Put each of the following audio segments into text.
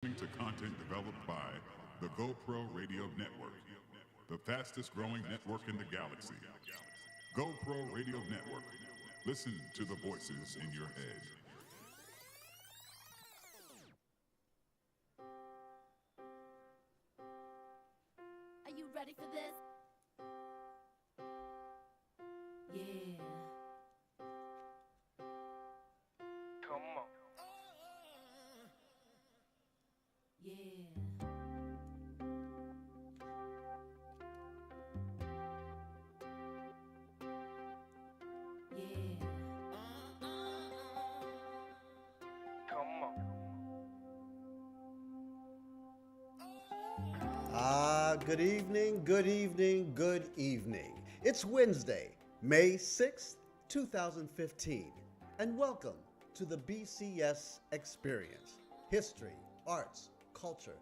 To content developed by the GoPro Radio Network, the fastest growing network in the galaxy. GoPro Radio Network. Listen to the voices in your head. Are you ready for this? Yeah. Come on. Yeah. Yeah. Come on. Good evening, good evening, good evening. It's Wednesday, May 6th, 2015, and welcome to the BCS Experience, History, Arts, Culture,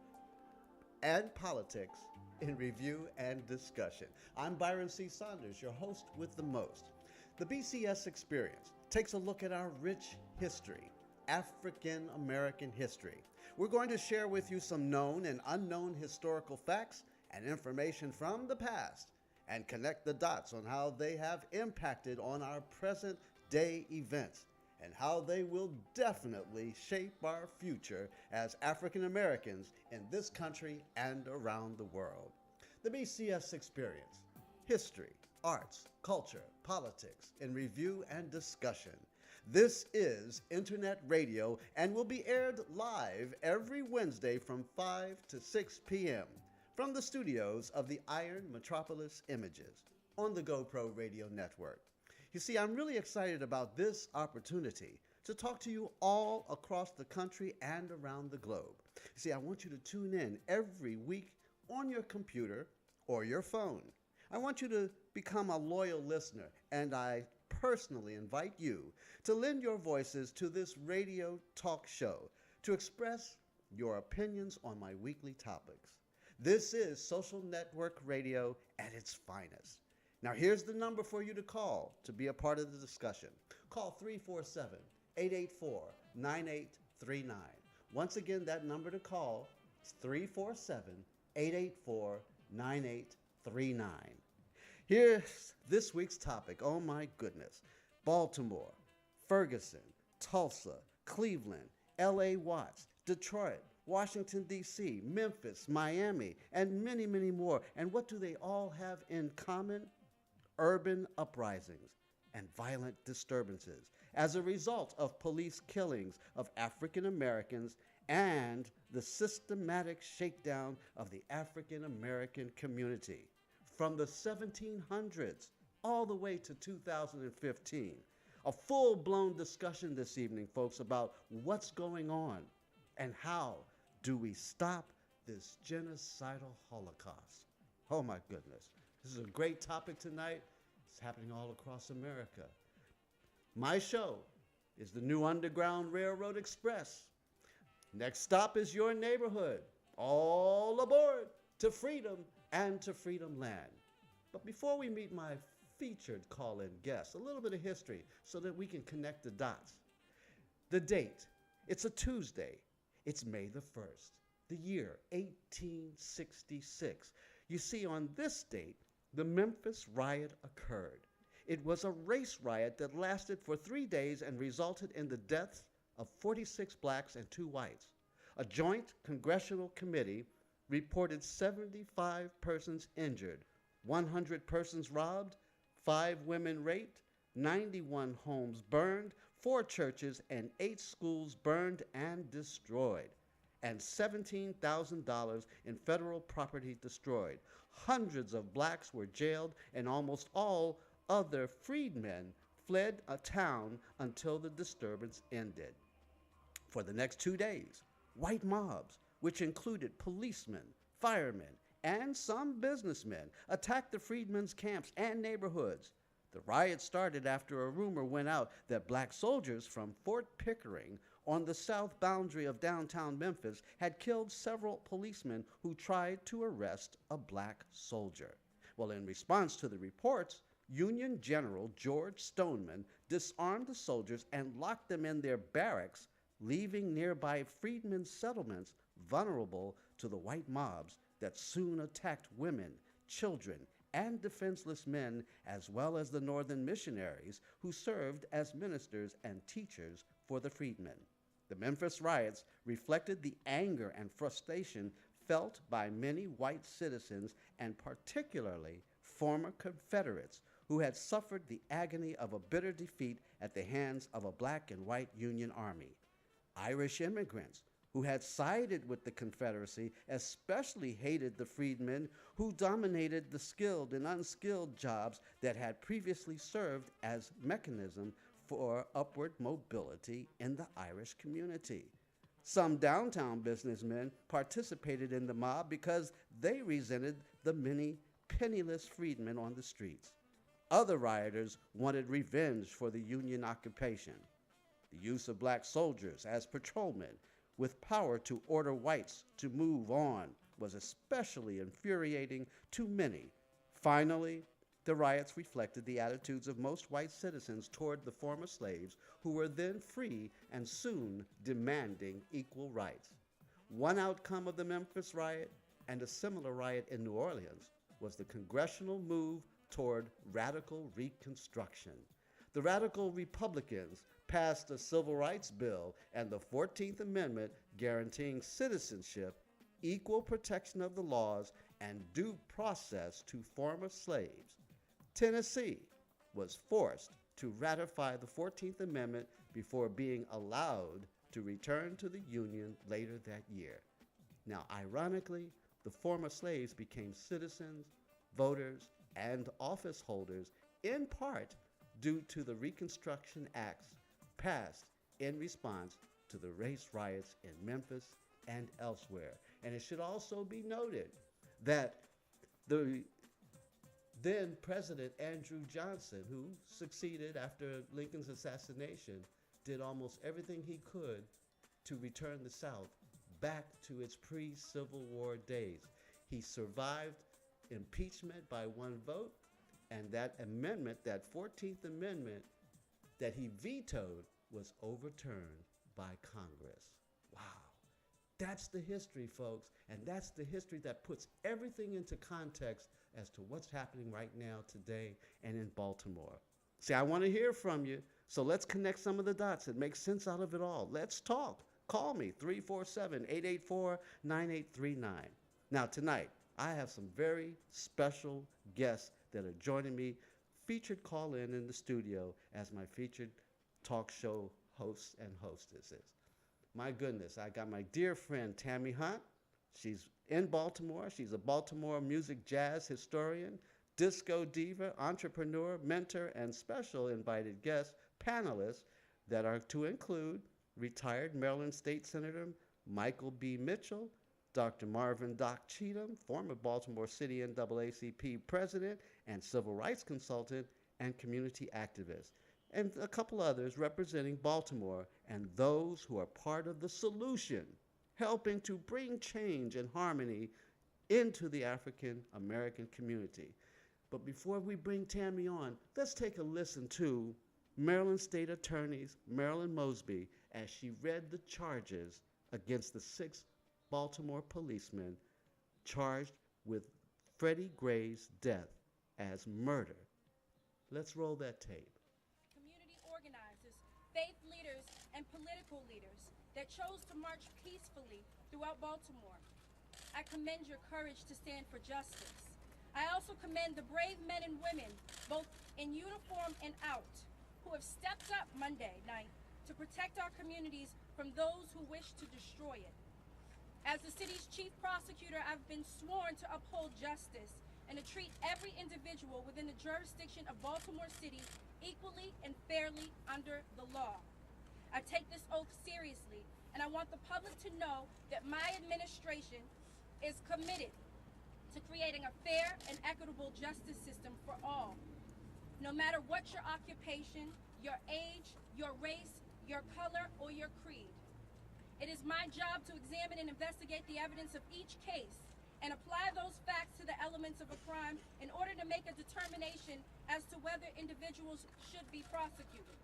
and Politics in Review and Discussion. I'm Byron C. Saunders, your host with the most. The BCS Experience takes a look at our rich history, African American history. We're going to share with you some known and unknown historical facts and information from the past and connect the dots on how they have impacted on our present day events and how they will definitely shape our future as African Americans in this country and around the world. The BCS Experience, History, Arts, Culture, Politics in Review and Discussion. This is Internet Radio and will be aired live every Wednesday from 5 to 6 p.m. from the studios of the Iron Metropolis Images on the GoPro Radio Network. You see, I'm really excited about this opportunity to talk to you all across the country and around the globe. You see, I want you to tune in every week on your computer or your phone. I want you to become a loyal listener, and I personally invite you to lend your voices to this radio talk show to express your opinions on my weekly topics. This is social network radio at its finest. Now, here's the number for you to call to be a part of the discussion. Call 347-884-9839. Once again, that number to call is 347-884-9839. Here's this week's topic. Oh my goodness. Baltimore, Ferguson, Tulsa, Cleveland, L.A. Watts, Detroit, Washington, D.C., Memphis, Miami, and many, many more. And what do they all have in common? Urban uprisings and violent disturbances as a result of police killings of African Americans and the systematic shakedown of the African American community from the 1700s all the way to 2015. A full-blown discussion this evening, folks, about what's going on and how do we stop this genocidal Holocaust. Oh my goodness. This is a great topic tonight. It's happening all across America. My show is the new Underground Railroad Express. Next stop is your neighborhood. All aboard to freedom and to freedom land. But before we meet my featured call-in guest, a little bit of history so that we can connect the dots. The date, it's a Tuesday. It's May the 1st, the year 1866. You see, on this date, the Memphis riot occurred. It was a race riot that lasted for 3 days and resulted in the deaths of 46 blacks and 2 whites. A joint congressional committee reported 75 persons injured, 100 persons robbed, 5 women raped, 91 homes burned, 4 churches and 8 schools burned and destroyed, and $17,000 in federal property destroyed. Hundreds of blacks were jailed, and almost all other freedmen fled a town until the disturbance ended. For the next 2 days, white mobs, which included policemen, firemen, and some businessmen, attacked the freedmen's camps and neighborhoods. The riot started after a rumor went out that black soldiers from Fort Pickering on the south boundary of downtown Memphis had killed several policemen who tried to arrest a black soldier. Well, in response to the reports, Union General George Stoneman disarmed the soldiers and locked them in their barracks, leaving nearby freedmen's settlements vulnerable to the white mobs that soon attacked women, children, and defenseless men, as well as the northern missionaries who served as ministers and teachers for the freedmen. The Memphis riots reflected the anger and frustration felt by many white citizens, and particularly former Confederates who had suffered the agony of a bitter defeat at the hands of a black and white Union Army. Irish immigrants who had sided with the Confederacy especially hated the freedmen who dominated the skilled and unskilled jobs that had previously served as mechanism for upward mobility in the Irish community. Some downtown businessmen participated in the mob because they resented the many penniless freedmen on the streets. Other rioters wanted revenge for the Union occupation. The use of black soldiers as patrolmen with power to order whites to move on was especially infuriating to many. Finally, the riots reflected the attitudes of most white citizens toward the former slaves who were then free and soon demanding equal rights. One outcome of the Memphis riot and a similar riot in New Orleans was the congressional move toward radical reconstruction. The radical Republicans passed a civil rights bill and the 14th Amendment guaranteeing citizenship, equal protection of the laws, and due process to former slaves. Tennessee was forced to ratify the 14th Amendment before being allowed to return to the Union later that year. Now, ironically, the former slaves became citizens, voters, and office holders in part due to the Reconstruction Acts passed in response to the race riots in Memphis and elsewhere. And it should also be noted that the then President Andrew Johnson, who succeeded after Lincoln's assassination, did almost everything he could to return the South back to its pre-Civil War days. He survived impeachment by one vote, and that amendment, that 14th Amendment that he vetoed, was overturned by Congress. Wow. That's the history, folks, and that's the history that puts everything into context as to what's happening right now today and in Baltimore. See, I want to hear from you, so let's connect some of the dots and make sense out of it all. Let's talk. Call me, 347-884-9839. Now, tonight, I have some very special guests that are joining me, featured call-in the studio as my featured talk show hosts and hostesses. My goodness, I got my dear friend Tammy Hunt. She's in Baltimore. She's a Baltimore music jazz historian, disco diva, entrepreneur, mentor, and special invited guest panelists that are to include retired Maryland State Senator Michael B. Mitchell, Dr. Marvin Doc Cheatham, former Baltimore City NAACP president and civil rights consultant and community activist, and a couple others representing Baltimore and those who are part of the solution, helping to bring change and harmony into the African American community. But before we bring Tammy on, let's take a listen to Maryland State Attorney Marilyn Mosby as she read the charges against the 6 Baltimore policemen charged with Freddie Gray's death as murder. Let's roll that tape. Community organizers, faith leaders, and political leaders that chose to march peacefully throughout Baltimore. I commend your courage to stand for justice. I also commend the brave men and women, both in uniform and out, who have stepped up Monday night to protect our communities from those who wish to destroy it. As the city's chief prosecutor, I've been sworn to uphold justice and to treat every individual within the jurisdiction of Baltimore City equally and fairly under the law. I take this oath seriously, and I want the public to know that my administration is committed to creating a fair and equitable justice system for all, no matter what your occupation, your age, your race, your color, or your creed. It is my job to examine and investigate the evidence of each case and apply those facts to the elements of a crime in order to make a determination as to whether individuals should be prosecuted.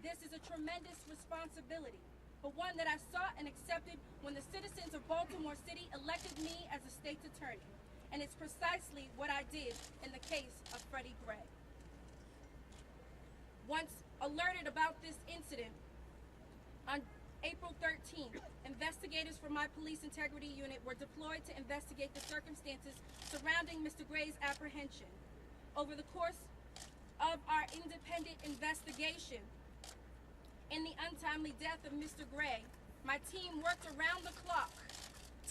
This is a tremendous responsibility, but one that I sought and accepted when the citizens of Baltimore City elected me as a state's attorney. And it's precisely what I did in the case of Freddie Gray. Once alerted about this incident, on April 13th, investigators from my police integrity unit were deployed to investigate the circumstances surrounding Mr. Gray's apprehension. Over the course of our independent investigation in the untimely death of Mr. Gray, my team worked around the clock,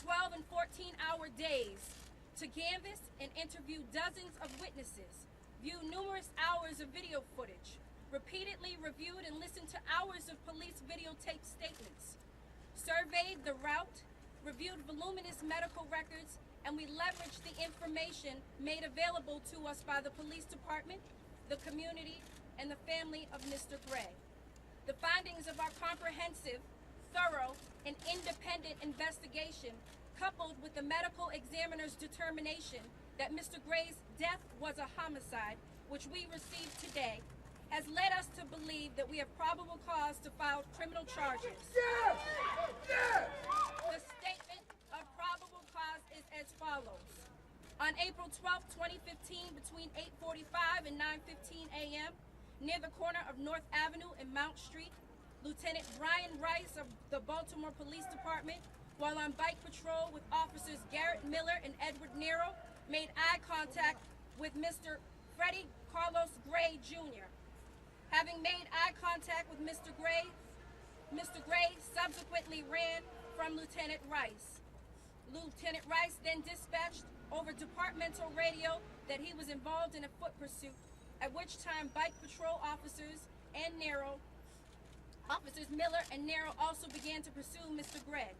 12 and 14-hour days, to canvass and interview dozens of witnesses, view numerous hours of video footage, repeatedly reviewed and listened to hours of police videotape statements, surveyed the route, reviewed voluminous medical records, and we leveraged the information made available to us by the police department, the community, and the family of Mr. Gray. The findings of our comprehensive, thorough, and independent investigation, coupled with the medical examiner's determination that Mr. Gray's death was a homicide, which we received today, has led us to believe that we have probable cause to file criminal charges. The statement of probable cause is as follows. On April 12, 2015, between 8:45 and 9:15 a.m., near the corner of North Avenue and Mount Street, Lieutenant Brian Rice of the Baltimore Police Department, while on bike patrol with officers Garrett Miller and Edward Nero, made eye contact with Mr. Freddie Carlos Gray, Jr. Having made eye contact with Mr. Gray subsequently ran from Lieutenant Rice. Lieutenant Rice then dispatched over departmental radio that he was involved in a foot pursuit, at which time bike patrol officers Miller and Nero also began to pursue Mr. Gray.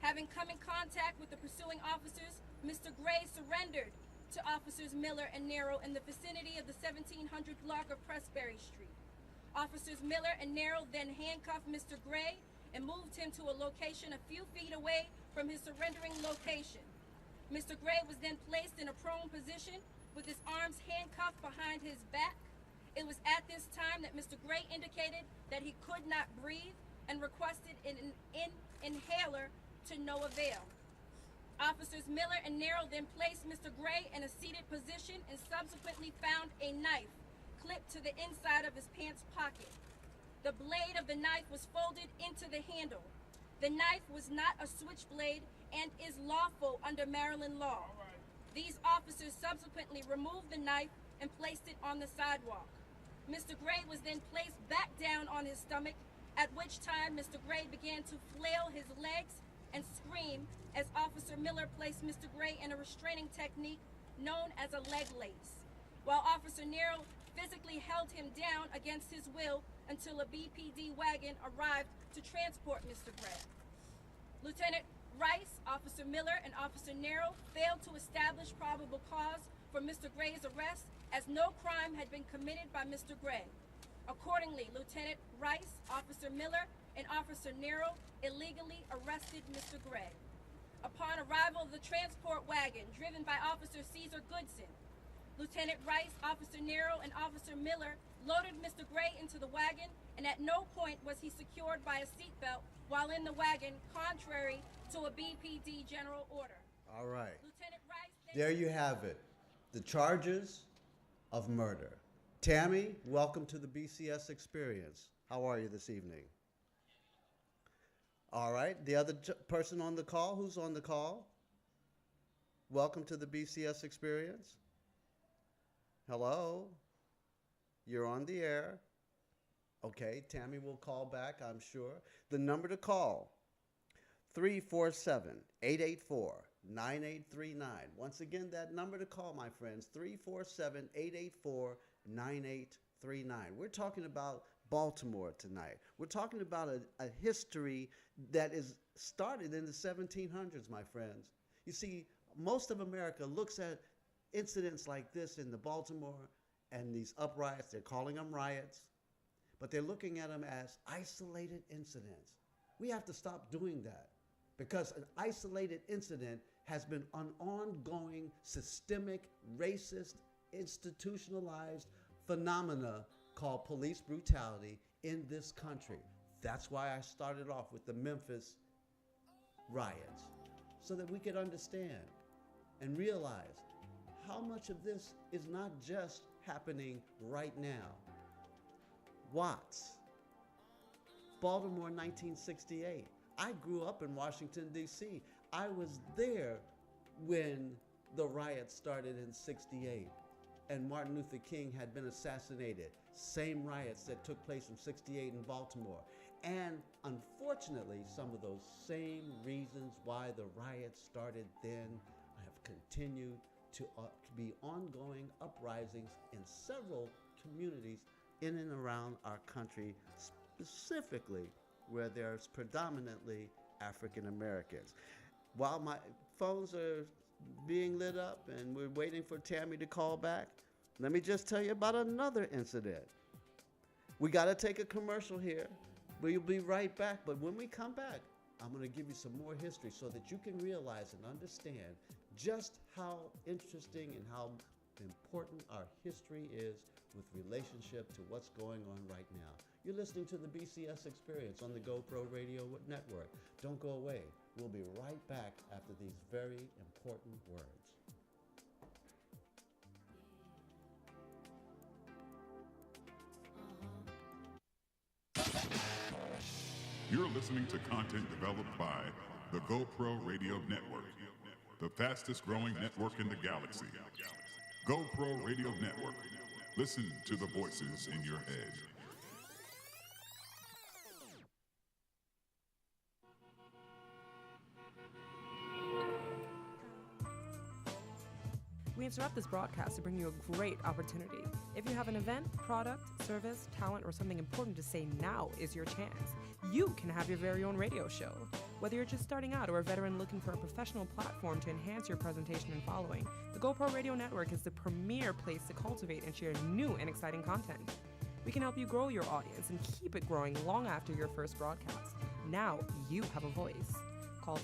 Having come in contact with the pursuing officers, Mr. Gray surrendered to officers Miller and Nero in the vicinity of the 1700 block of Pressbury Street. Officers Miller and Nero then handcuffed Mr. Gray and moved him to a location a few feet away from his surrendering location. Mr. Gray was then placed in a prone position with his arms handcuffed behind his back. It was at this time that Mr. Gray indicated that he could not breathe and requested an inhaler to no avail. Officers Miller and Nero then placed Mr. Gray in a seated position and subsequently found a knife clipped to the inside of his pants pocket. The blade of the knife was folded into the handle. The knife was not a switchblade and is lawful under Maryland law. These officers subsequently removed the knife and placed it on the sidewalk. Mr. Gray was then placed back down on his stomach, at which time Mr. Gray began to flail his legs and scream as Officer Miller placed Mr. Gray in a restraining technique known as a leg lace, while Officer Nero physically held him down against his will until a BPD wagon arrived to transport Mr. Gray. Lieutenant Rice, Officer Miller, and Officer Nero failed to establish probable cause for Mr. Gray's arrest, as no crime had been committed by Mr. Gray. Accordingly, Lieutenant Rice, Officer Miller, and Officer Nero illegally arrested Mr. Gray. Upon arrival of the transport wagon driven by Officer Caesar Goodson, Lieutenant Rice, Officer Nero, and Officer Miller loaded Mr. Gray into the wagon, and at no point was he secured by a seatbelt while in the wagon, contrary to a BPD general order. All right. Lieutenant Rice There you have it. The charges of murder. Tammy, welcome to the BCS Experience. How are you this evening? All right. The other person on the call, who's on the call? Welcome to the BCS Experience. Hello? You're on the air. Okay, Tammy will call back, I'm sure. The number to call, 347-884-9839. Once again, that number to call, my friends, 347-884-9839. We're talking about Baltimore tonight. We're talking about a history that is started in the 1700s, my friends. You see, most of America looks at incidents like this in the Baltimore and these uprisings, they're calling them riots, but they're looking at them as isolated incidents. We have to stop doing that, because an isolated incident has been an ongoing, systemic, racist, institutionalized phenomena called police brutality in this country. That's why I started off with the Memphis riots, so that we could understand and realize how much of this is not just happening right now. Watts, Baltimore, 1968. I grew up in Washington, D.C. I was there when the riots started in 68 and Martin Luther King had been assassinated. Same riots that took place in 68 in Baltimore. And unfortunately, some of those same reasons why the riots started then have continued to be ongoing uprisings in several communities in and around our country, specifically where there's predominantly African Americans. While my phones are being lit up and we're waiting for Tammy to call back, let me just tell you about another incident. We got to take a commercial here. We'll be right back, but when we come back, I'm going to give you some more history so that you can realize and understand just how interesting and how important our history is with relationship to what's going on right now. You're listening to the BCS Experience on the GoPro Radio Network. Don't go away. We'll be right back after these very important words. You're listening to content developed by the GoPro Radio Network, the fastest growing network in the galaxy. GoPro Radio Network. Listen to the voices in your head. We interrupt this broadcast to bring you a great opportunity. If you have an event, product, service, talent, or something important to say, now is your chance. You can have your very own radio show. Whether you're just starting out or a veteran looking for a professional platform to enhance your presentation and following, the GoPro Radio Network is the premier place to cultivate and share new and exciting content. We can help you grow your audience and keep it growing long after your first broadcast. Now you have a voice. Call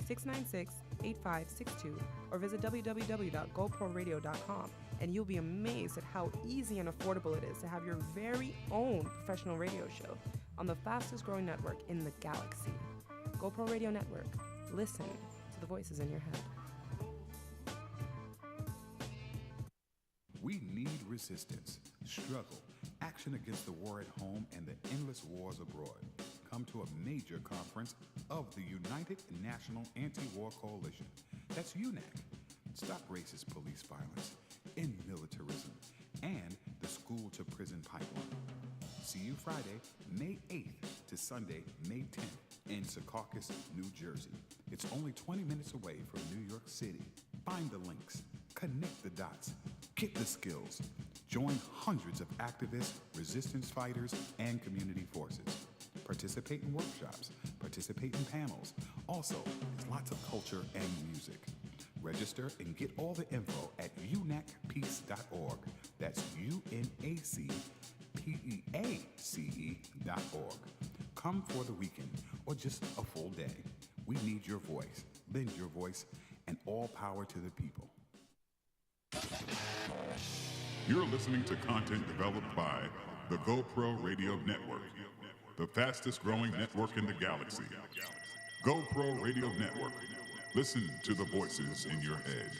212-696-8562 or visit www.goproradio.com, and you'll be amazed at how easy and affordable it is to have your very own professional radio show on the fastest growing network in the galaxy. GoPro Radio Network. Listen to the voices in your head. We need resistance, struggle, action against the war at home and the endless wars abroad. Come to a major conference of the United National Anti-War Coalition. That's UNAC. Stop racist police violence, end militarism, and the school-to-prison pipeline. See you Friday, May 8th to Sunday, May 10th in Secaucus, New Jersey. It's only 20 minutes away from New York City. Find the links, connect the dots, get the skills. Join hundreds of activists, resistance fighters, and community forces. Participate in workshops, participate in panels. Also, there's lots of culture and music. Register and get all the info at unacpeace.org. That's UNACPEACE.org. Come for the weekend or just a full day. We need your voice. Lend your voice, and all power to the people. You're listening to content developed by the GoPro Radio Network, the fastest growing network in the galaxy. GoPro Radio Network. Listen to the voices in your head.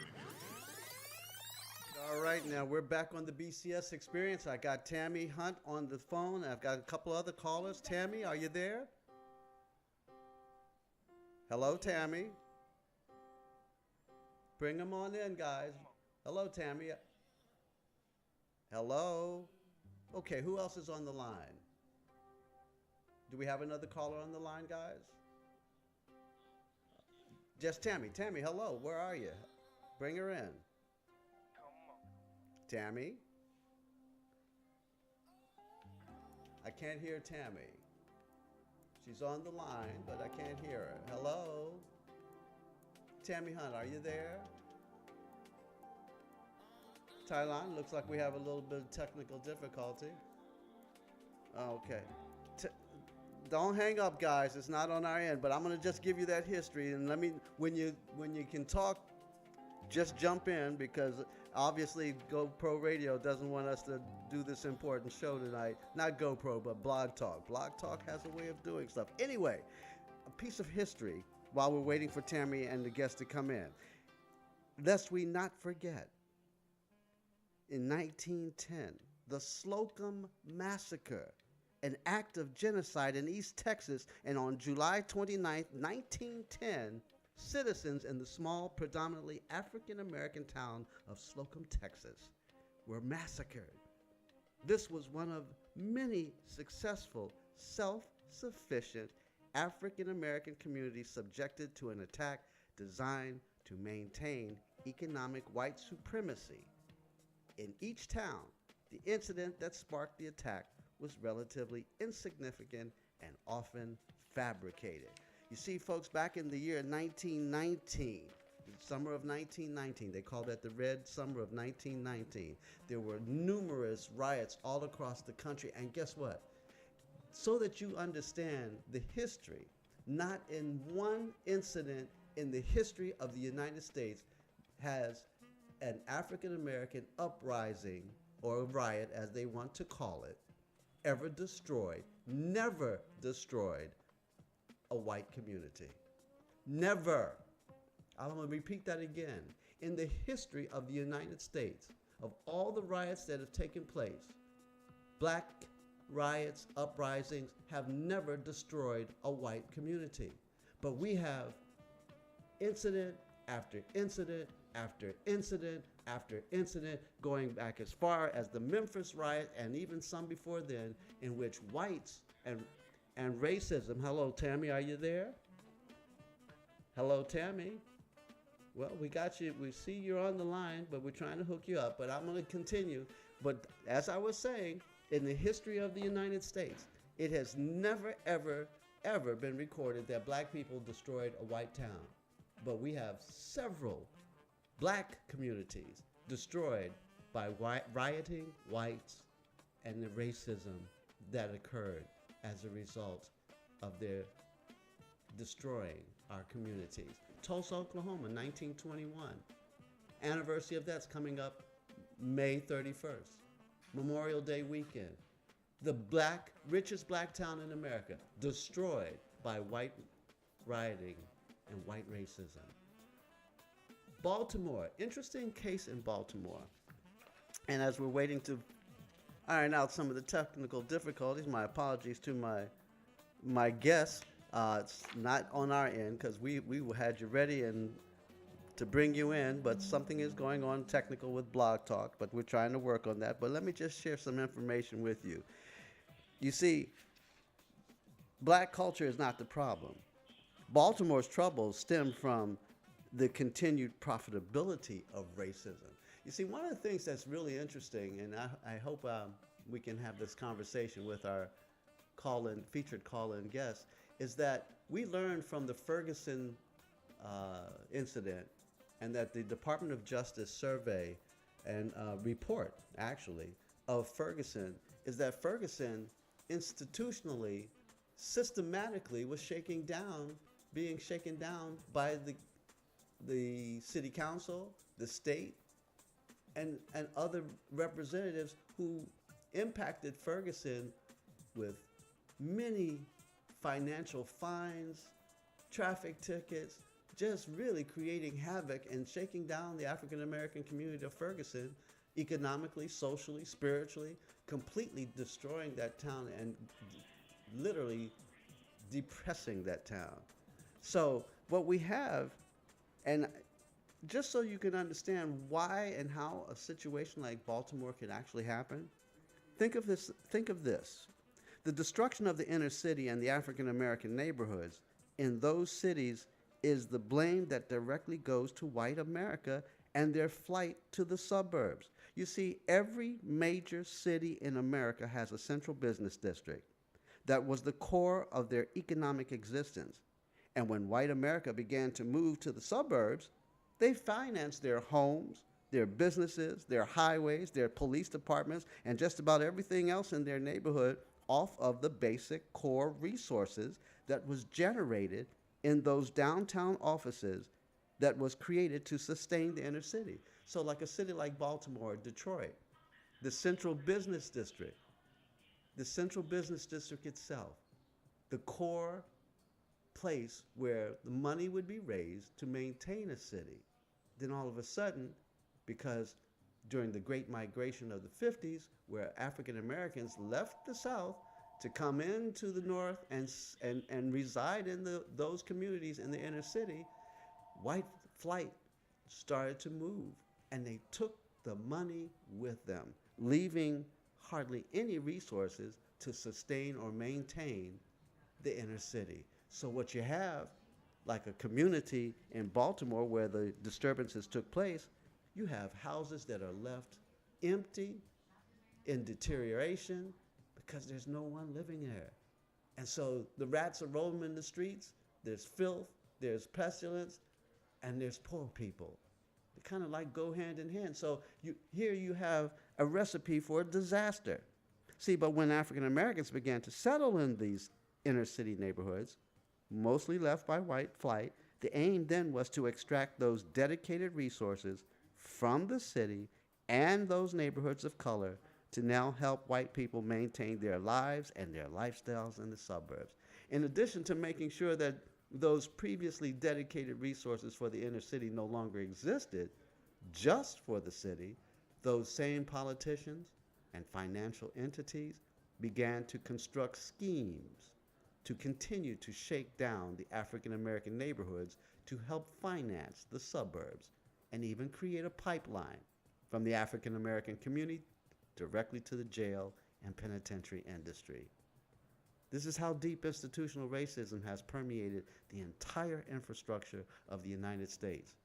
All right, now we're back on the BCS Experience. I got Tammy Hunt on the phone. I've got a couple other callers. Tammy, are you there? Hello, Tammy. Bring them on in, guys. Hello, Tammy. Hello. Okay, who else is on the line? Do we have another caller on the line, guys? Just Tammy. Tammy, hello. Where are you? Bring her in. Tammy? I can't hear Tammy. She's on the line, but I can't hear her. Hello? Tammy Hunt, are you there? Tylon, looks like we have a little bit of technical difficulty. Okay. Don't hang up, guys. It's not on our end, but I'm going to just give you that history, and when you can talk just jump in because obviously GoPro Radio doesn't want us to do this important show tonight. Not GoPro, but Blog Talk. Blog Talk has a way of doing stuff. Anyway, a piece of history while we're waiting for Tammy and the guests to come in. Lest we not forget, in 1910, the Slocum Massacre, an act of genocide in East Texas, and on July 29, 1910, citizens in the small, predominantly African-American town of Slocum, Texas, were massacred. This was one of many successful, self-sufficient African-American communities subjected to an attack designed to maintain economic white supremacy. In each town, the incident that sparked the attack was relatively insignificant and often fabricated. You see, folks, back in the year 1919, the summer of 1919, they called that the Red Summer of 1919, there were numerous riots all across the country. And guess what? So that you understand the history, not in one incident in the history of the United States has an African-American uprising, or riot as they want to call it, ever destroyed, never destroyed a white community. Never. I'm going to repeat that again. In the history of the United States, of all the riots that have taken place, black riots, uprisings have never destroyed a white community. But we have incident after incident after incident after incident, going back as far as the Memphis riot and even some before then, in which whites and racism. Hello, Tammy, are you there? Hello, Tammy. Well, we got you. We see you're on the line, but we're trying to hook you up. But I'm going to continue. But as I was saying, in the history of the United States, it has never, ever, ever been recorded that black people destroyed a white town. But we have several black communities destroyed by rioting whites and the racism that occurred as a result of their destroying our communities. Tulsa, Oklahoma, 1921. Anniversary of that's coming up May 31st. Memorial Day weekend. The richest black town in America, destroyed by white rioting and white racism. Baltimore, interesting case in Baltimore. And as we're waiting to iron out some of the technical difficulties, my apologies to my guests. It's not on our end because we had you ready and to bring you in, but something is going on technical with Blog Talk, but we're trying to work on that. But let me just share some information with you. You see, black culture is not the problem. Baltimore's troubles stem from the continued profitability of racism. You see, one of the things that's really interesting, and I hope we can have this conversation with our featured call-in guest, is that we learned from the Ferguson incident, and that the Department of Justice survey and report, actually, of Ferguson, is that Ferguson institutionally, systematically was being shaken down by the city council, the state, and other representatives who impacted Ferguson with many financial fines, traffic tickets, just really creating havoc and shaking down the African American community of Ferguson economically, socially, spiritually, completely destroying that town and literally depressing that town. So what we have, and just so you can understand why and how a situation like Baltimore can actually happen, think of this. The destruction of the inner city and the African American neighborhoods in those cities is the blame that directly goes to white America and their flight to the suburbs. You see, every major city in America has a central business district that was the core of their economic existence. And when white America began to move to the suburbs, they financed their homes, their businesses, their highways, their police departments, and just about everything else in their neighborhood off of the basic core resources that was generated in those downtown offices that was created to sustain the inner city. So like a city like Baltimore, Detroit, the central business district itself, the core place where the money would be raised to maintain a city. Then all of a sudden, because during the Great Migration of the 50s, where African Americans left the South to come into the North and reside in those communities in the inner city, white flight started to move, and they took the money with them, leaving hardly any resources to sustain or maintain the inner city. So what you have, like a community in Baltimore where the disturbances took place, you have houses that are left empty, in deterioration, because there's no one living there. And so the rats are roaming in the streets, there's filth, there's pestilence, and there's poor people. They kind of like go hand in hand. So here you have a recipe for a disaster. See, but when African Americans began to settle in these inner city neighborhoods, mostly left by white flight, the aim then was to extract those dedicated resources from the city and those neighborhoods of color to now help white people maintain their lives and their lifestyles in the suburbs. In addition to making sure that those previously dedicated resources for the inner city no longer existed just for the city, those same politicians and financial entities began to construct schemes to continue to shake down the African American neighborhoods to help finance the suburbs and even create a pipeline from the African American community directly to the jail and penitentiary industry. This is how deep institutional racism has permeated the entire infrastructure of the United States.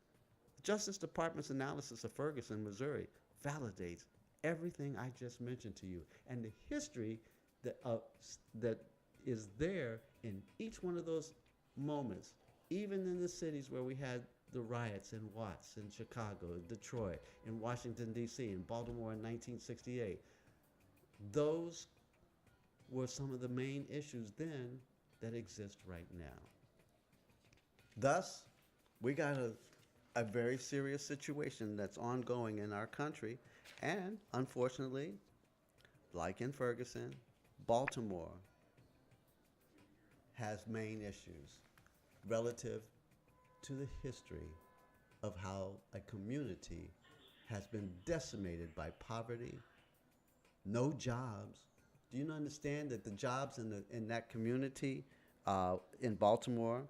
The Justice Department's analysis of Ferguson, Missouri, validates everything I just mentioned to you, and the history that is there in each one of those moments, even in the cities where we had the riots in Watts, in Chicago, in Detroit, in Washington, D.C., in Baltimore in 1968. Those were some of the main issues then that exist right now. Thus, we got a very serious situation that's ongoing in our country, and unfortunately, like in Ferguson, Baltimore has main issues relative to the history of how a community has been decimated by poverty, no jobs. Do you understand that the jobs in that community in Baltimore,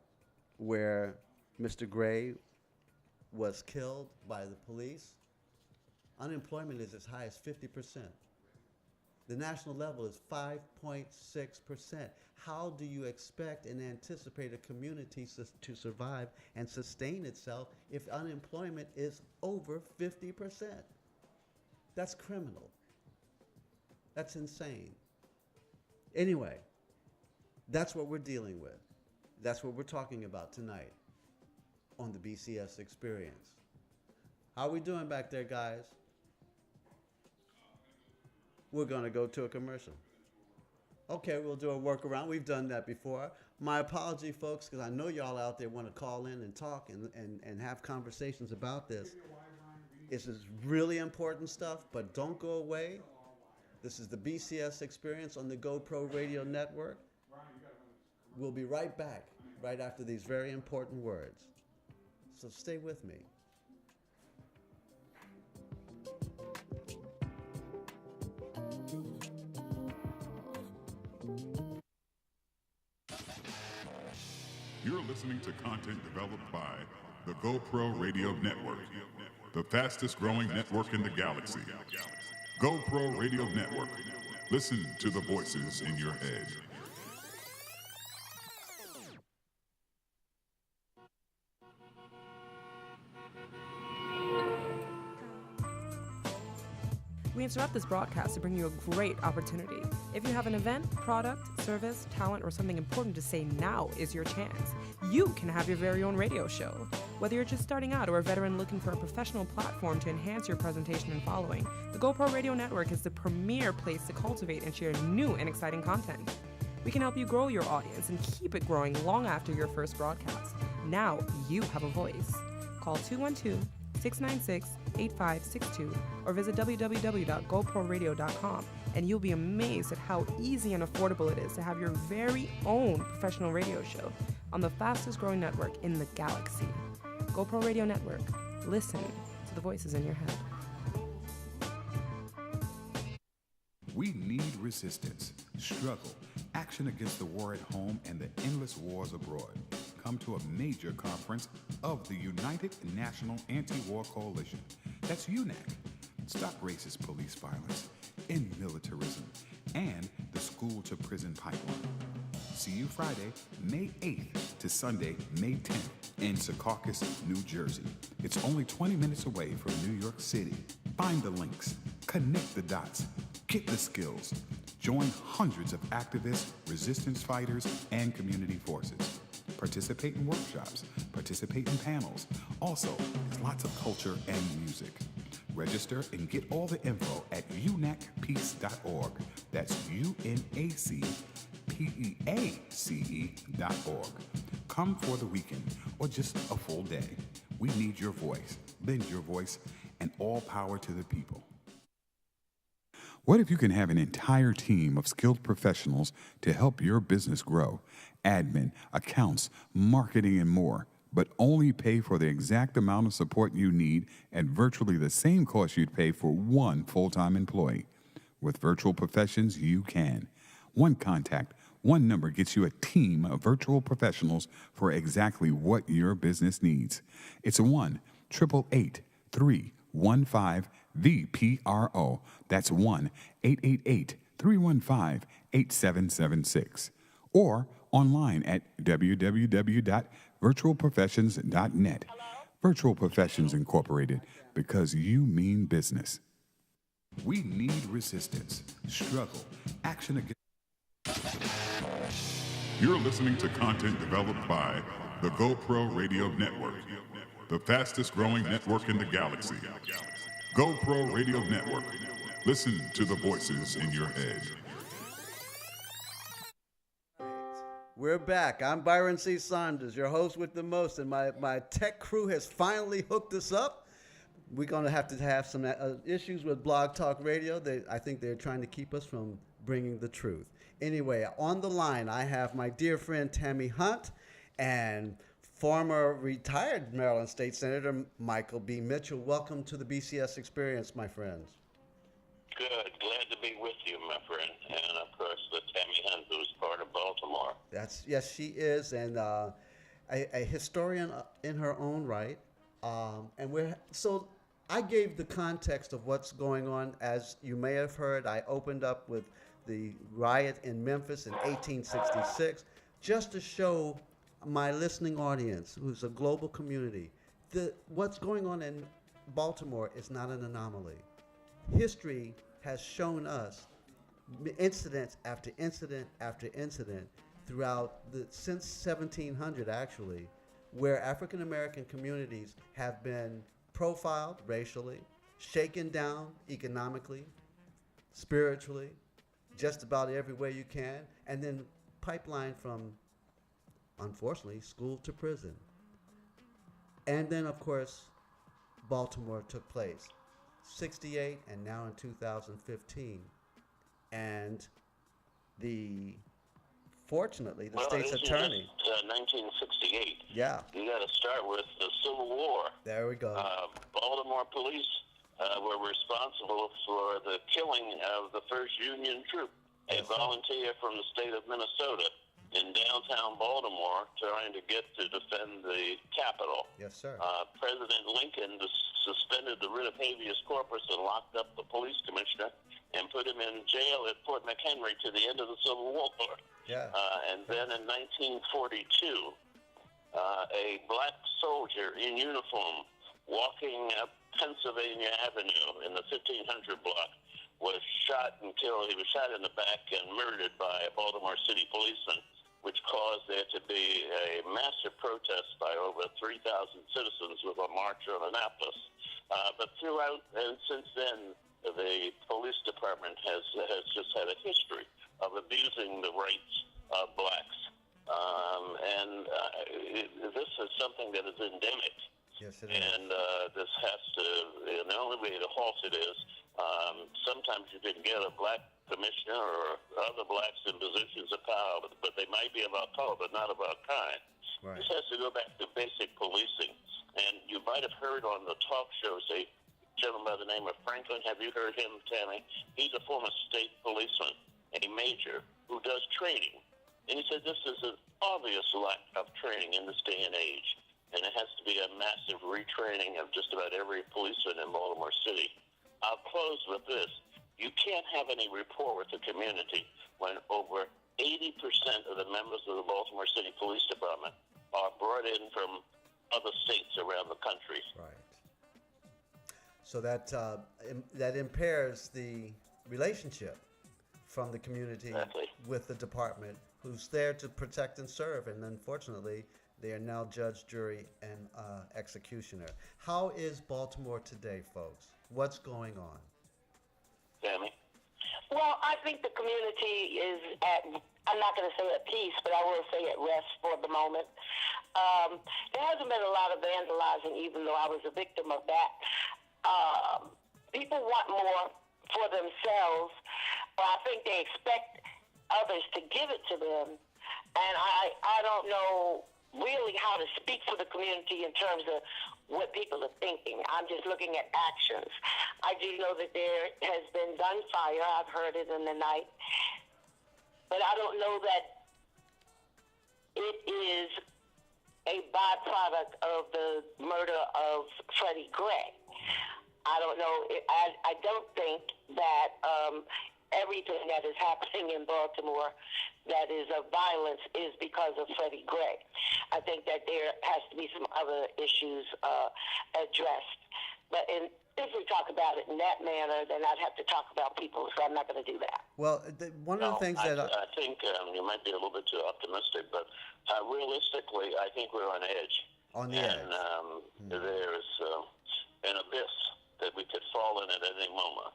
where Mr. Gray was killed by the police, unemployment is as high as 50%. The national level is 5.6%. How do you expect and anticipate a community to survive and sustain itself if unemployment is over 50%? That's criminal. That's insane. Anyway, that's what we're dealing with. That's what we're talking about tonight on the BCS Experience. How are we doing back there, guys? We're going to go to a commercial. Okay, we'll do a workaround. We've done that before. My apology, folks, because I know y'all out there want to call in and talk and have conversations about this. This is really important stuff, but don't go away. This is the BCS Experience on the GoPro Radio Network. We'll be right back, right after these very important words. So stay with me. You're listening to content developed by the GoPro Radio Network, the fastest growing network in the galaxy. GoPro Radio Network. Listen to the voices in your head. We interrupt this broadcast to bring you a great opportunity. If you have an event, product, service, talent, or something important to say, now is your chance. You can have your very own radio show. Whether you're just starting out or a veteran looking for a professional platform to enhance your presentation and following, the GoPro Radio Network is the premier place to cultivate and share new and exciting content. We can help you grow your audience and keep it growing long after your first broadcast. Now you have a voice. Call 212-696-8562 or visit www.goproradio.com, and you'll be amazed at how easy and affordable it is to have your very own professional radio show on the fastest growing network in the galaxy. GoPro Radio Network. Listen to the voices in your head. We need resistance, struggle, action against the war at home and the endless wars abroad. Come to a major conference of the United National Anti-War Coalition. That's UNAC. Stop racist police violence, end militarism, and the school-to-prison pipeline. See you Friday, May 8th to Sunday, May 10th in Secaucus, New Jersey. It's only 20 minutes away from New York City. Find the links, connect the dots, get the skills. Join hundreds of activists, resistance fighters, and community forces. Participate in workshops, participate in panels. Also, there's lots of culture and music. Register and get all the info at unacpeace.org. That's UNACPEACE.org. Come for the weekend or just a full day. We need your voice. Lend your voice, and all power to the people. What if you can have an entire team of skilled professionals to help your business grow? Admin, accounts, marketing, and more, but only pay for the exact amount of support you need at virtually the same cost you'd pay for one full-time employee. With Virtual Professions, you can. One contact, one number gets you a team of virtual professionals for exactly what your business needs. It's 1-888-315-VPRO. That's 1-888-315-8776. Or online at www.virtualprofessions.net. Virtual Professions Incorporated, because you mean business. We need resistance, struggle, action against. You're listening to content developed by the GoPro Radio Network, the fastest growing network in the galaxy. GoPro Radio Network. Listen to the voices in your head. We're back. I'm Byron C. Saunders, your host with the most, and my tech crew has finally hooked us up. We're going to have some issues with Blog Talk Radio. I think they're trying to keep us from bringing the truth. Anyway, on the line, I have my dear friend Tammy Hunt and former retired Maryland State Senator Michael B. Mitchell. Welcome to the BCS Experience, my friends. Good. Glad to be with you, my friend. And, of course, the Tammy Hunt, who's part of Baltimore. Yes, she is, and a historian in her own right. So I gave the context of what's going on. As you may have heard, I opened up with the riot in Memphis in 1866, just to show my listening audience, who's a global community, what's going on in Baltimore is not an anomaly. History has shown us incident after incident after incident throughout since 1700 actually, where African American communities have been profiled racially, shaken down economically, spiritually, just about every way you can, and then pipeline from, unfortunately, school to prison. And then, of course, Baltimore took place, 68 and now in 2015. And fortunately, the state's attorney. 1968. Yeah. You got to start with the Civil War. There we go. Baltimore police were responsible for the killing of the first Union troop, a volunteer from the state of Minnesota, in downtown Baltimore trying to get to defend the Capitol. Yes, sir. President Lincoln suspended the writ of habeas corpus and locked up the police commissioner and put him in jail at Fort McHenry to the end of the Civil War. Yeah. And then in 1942, a black soldier in uniform walking up Pennsylvania Avenue in the 1500 block was shot and killed. He was shot in the back and murdered by a Baltimore City policeman, which caused there to be a massive protest by over 3,000 citizens with a march on Annapolis. But throughout and since then, the police department has just had a history of abusing the rights blacks. This is something that is endemic. Yes, it is. And this has to, and the only way to halt it is sometimes you can get a black commissioner or other blacks in positions of power, but they might be about color, but not about kind. Right. This has to go back to basic policing. And you might have heard on the talk shows a gentleman by the name of Franklin. Have you heard him, Tammy? He's a former state policeman, a major, who does training. And he said this is an obvious lack of training in this day and age. And it has to be a massive retraining of just about every policeman in Baltimore City. I'll close with this. You can't have any rapport with the community when over 80% of the members of the Baltimore City Police Department are brought in from other states around the country. Right. So that that impairs the relationship from the community Exactly. with the department, who's there to protect and serve, and unfortunately, they are now judge, jury, and executioner. How is Baltimore today, folks? What's going on? Tammy? Well, I think the community is at, I'm not going to say at peace, but I will say at rest for the moment. There hasn't been a lot of vandalizing, even though I was a victim of that. People want more for themselves, but I think they expect others to give it to them. And I don't know really how to speak for the community in terms of what people are thinking. I'm just looking at actions. I do know that there has been gunfire. I've heard it in the night. But I don't know that it is a byproduct of the murder of Freddie Gray. I don't know. I don't think that everything that is happening in Baltimore that is of violence is because of Freddie Gray. I think that there has to be some other issues addressed. But if we talk about it in that manner, then I'd have to talk about people, so I'm not going to do that. Well, one of the things that I think you might be a little bit too optimistic, but realistically, I think we're on edge. On the edge. There's an abyss that we could fall in at any moment.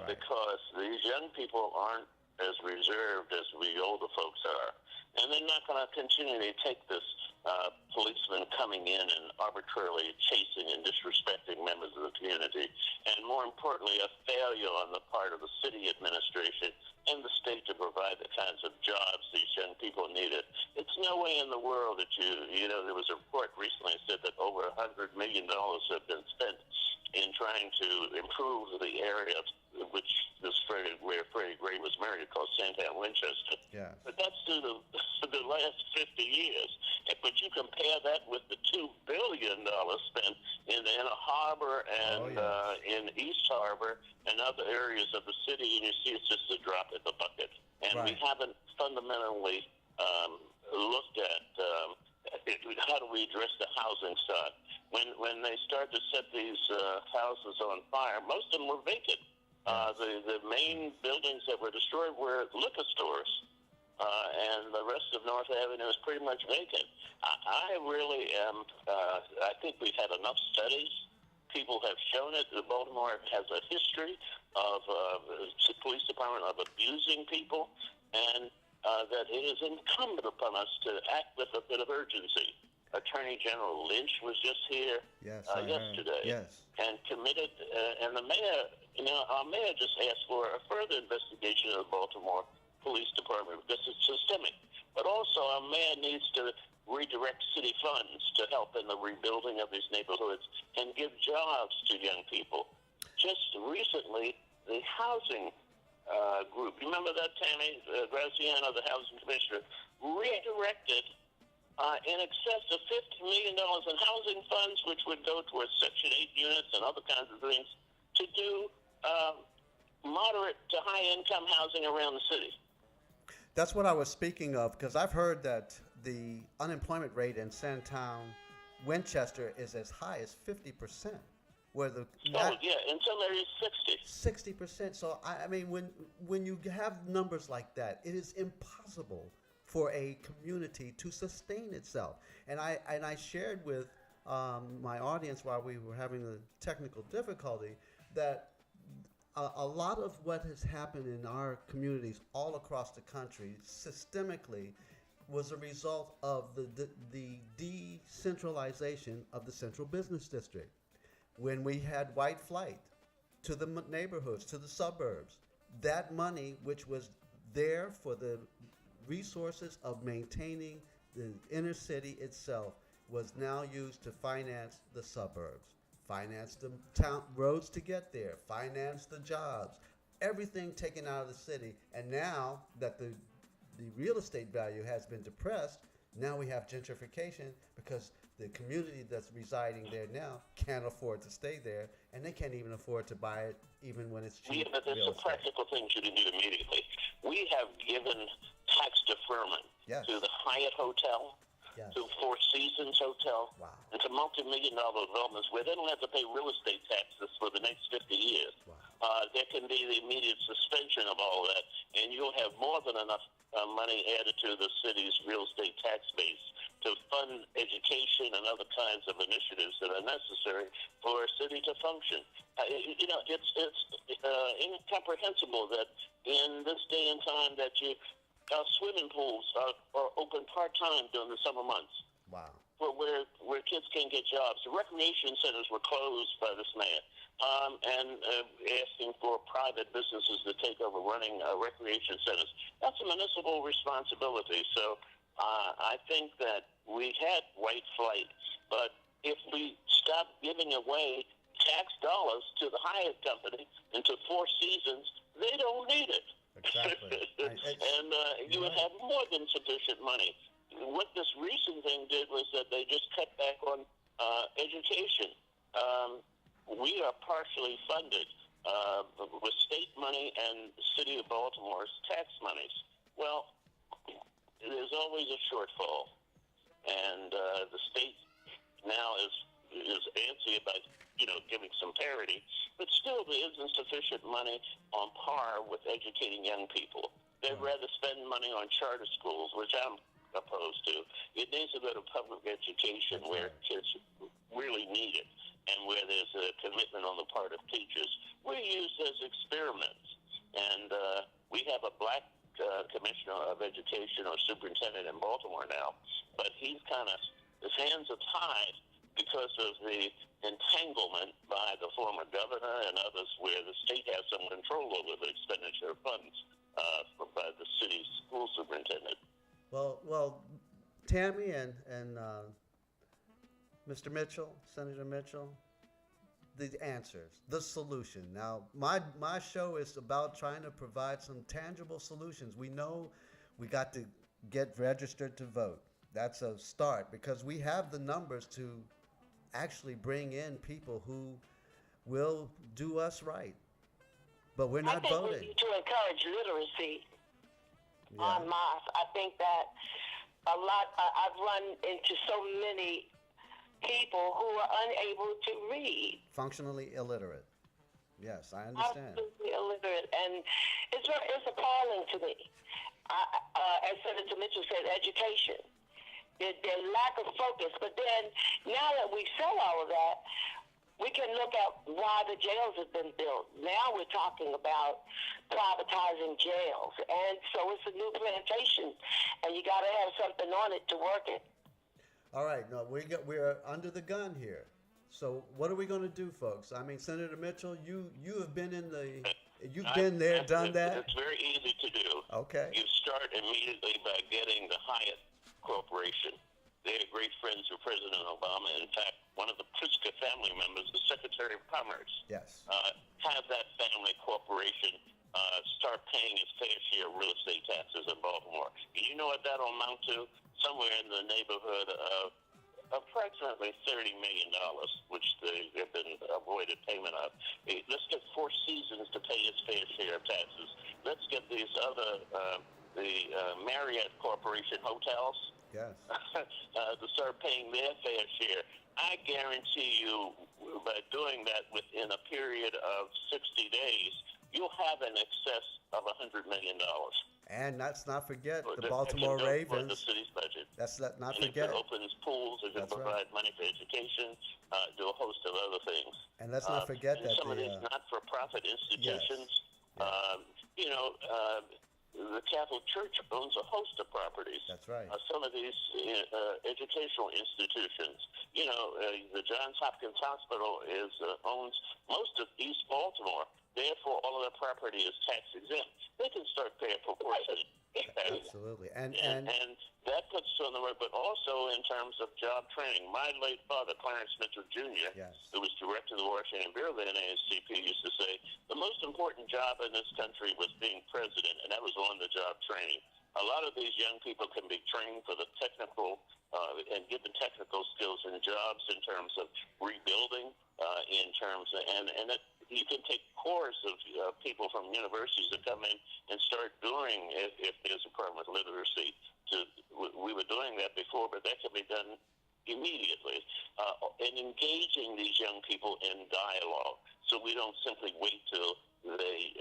Because these young people aren't as reserved as we older folks are. And they're not going to continually take this policeman coming in and arbitrarily chasing and disrespecting members of the community. And more importantly, a failure on the part of the city administration and the state to provide the kinds of jobs these young people needed. It's no way in the world that there was a report recently that said that over $100 million have been spent in trying to improve the area which where Freddie Gray was married, called Sandtown, Winchester. Yeah. But that's through the last 50 years. But you compare that with the $2 billion spent in the Inner Harbor and in East Harbor and other areas of the city, and you see it's just a drop in the bucket. And we haven't fundamentally looked at how do we address the housing stock. When they started to set these houses on fire, most of them were vacant. The main buildings that were destroyed were liquor stores, and the rest of North Avenue is pretty much vacant. I really am, I think we've had enough studies. People have shown it. Baltimore has a history of the police department of abusing people, and that it is incumbent upon us to act with a bit of urgency. Attorney General Lynch was just here yesterday and committed, and the mayor, our mayor just asked for a further investigation of the Baltimore Police Department because it's systemic. But also our mayor needs to redirect city funds to help in the rebuilding of these neighborhoods and give jobs to young people. Just recently, the housing group, you remember that, Tammy? Graziano, the housing commissioner, redirected in excess of $50 million in housing funds, which would go towards Section 8 units and other kinds of things, to do moderate to high-income housing around the city. That's what I was speaking of, because I've heard that the unemployment rate in Sandtown, Winchester, is as high as 50%. Where the in some areas 60%. So I mean, when you have numbers like that, it is impossible for a community to sustain itself. And I shared with my audience while we were having the technical difficulty that a lot of what has happened in our communities all across the country systemically was a result of the decentralization of the central business district. When we had white flight to the neighborhoods, to the suburbs, that money, which was there for the resources of maintaining the inner city itself, was now used to finance the suburbs, finance the town roads to get there, finance the jobs, everything taken out of the city. And now that the real estate value has been depressed, now we have gentrification because the community that's residing there now can't afford to stay there, and they can't even afford to buy it even when it's cheap. Yeah, but there's some practical things you can do immediately. We have given tax deferment to the Hyatt Hotel, to Four Seasons Hotel, and to multi-million-dollar developments where they don't have to pay real estate taxes for the next 50 years. There can be the immediate suspension of all that, and you'll have more than enough money added to the city's real estate tax base to fund education and other kinds of initiatives that are necessary for a city to function. It's incomprehensible that in this day and time that swimming pools are open part-time during the summer months. Wow. Where kids can get jobs. The recreation centers were closed by this man, and asking for private businesses to take over running recreation centers. That's a municipal responsibility. So I think that we had white flight, but if we stop giving away tax dollars to the Hyatt Company and to Four Seasons, they don't need it. Exactly. And you would have more than sufficient money. What this recent thing did was that they just cut back on education. We are partially funded with state money and the city of Baltimore's tax monies. Well, there's always a shortfall, and the state now is antsy about giving some parity, but still there isn't sufficient money on par with educating young people. They'd rather spend money on charter schools, which I'm opposed to. It needs to go to public education where kids really need it and where there's a commitment on the part of teachers. We're used as experiments, and we have a black commissioner of education or superintendent in Baltimore now, but his hands are tied because of the entanglement by the former governor and others where the state has some control over the expenditure of funds by the city's school superintendent. Well, Tammy and Mr. Mitchell, Senator Mitchell, the answers, the solution. Now, my show is about trying to provide some tangible solutions. We know we got to get registered to vote. That's a start because we have the numbers to actually bring in people who will do us right. But we're not voting. I think we need to encourage literacy en masse. I think that I've run into so many people who are unable to read. Functionally illiterate. Yes, I understand. Absolutely illiterate. And it's appalling to me. As Senator Mitchell said, education. Their lack of focus. But then, now that we said all of that, we can look at why the jails have been built. Now we're talking about privatizing jails. And so it's a new plantation, and you got to have something on it to work it. All right. No, we're under the gun here. So what are we going to do, folks? I mean, Senator Mitchell, you have been you've been there, done that? It's very easy to do. Okay. You start immediately by getting the Hyatt Corporation. They're great friends of President Obama. In fact, one of the Pritzker family members, the Secretary of Commerce, have that family corporation start paying its fair share of real estate taxes in Baltimore. And you know what that'll amount to? Somewhere in the neighborhood of approximately $30 million, which they have been avoided payment of. Let's get Four Seasons to pay its fair share of taxes. Let's get these other, the Marriott Corporation hotels to start paying their fair share. I guarantee you, by doing that within a period of 60 days, you'll have an excess of $100 million. And let's not forget the that Baltimore can go toward Ravens. the city's budget. Let's not And forget. it opens pools, it can That's right. provide money for education, do a host of other things. And let's not forget and that some of the, these not-for-profit institutions, Yes. you know, the Catholic Church owns a host of properties. That's right. Some of these educational institutions, you know, the Johns Hopkins Hospital owns most of East Baltimore. Therefore, all of their property is tax exempt. They can start paying proportionate tax. Absolutely. And that puts us on the road, but also in terms of job training. My late father, Clarence Mitchell Jr., Yes. who was director of the Washington Bureau of the NAACP, used to say the most important job in this country was being president, and that was on-the-job training. A lot of these young people can be trained for the technical and given technical skills and jobs in terms of rebuilding, in terms of, you can take cores of people from universities that come in and start doing, if there's a problem with literacy. We were doing that before, but that can be done immediately. And engaging these young people in dialogue, so we don't simply wait till they,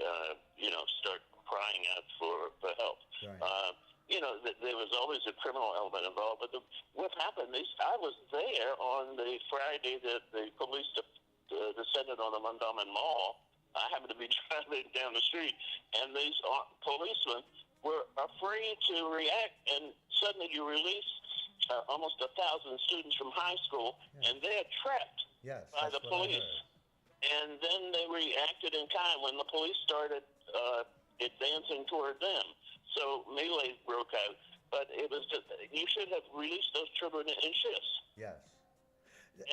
start crying out for help. Right. There was always a criminal element involved, but what happened is I was there on the Friday that the police descended on the Mondawmin Mall. I happened to be driving down the street, and these policemen were afraid to react, and suddenly you release almost 1,000 students from high school, and they're trapped by the police. And then they reacted in kind when the police started advancing toward them. So melee broke out, but it was just, you should have released those children in shifts. Yes.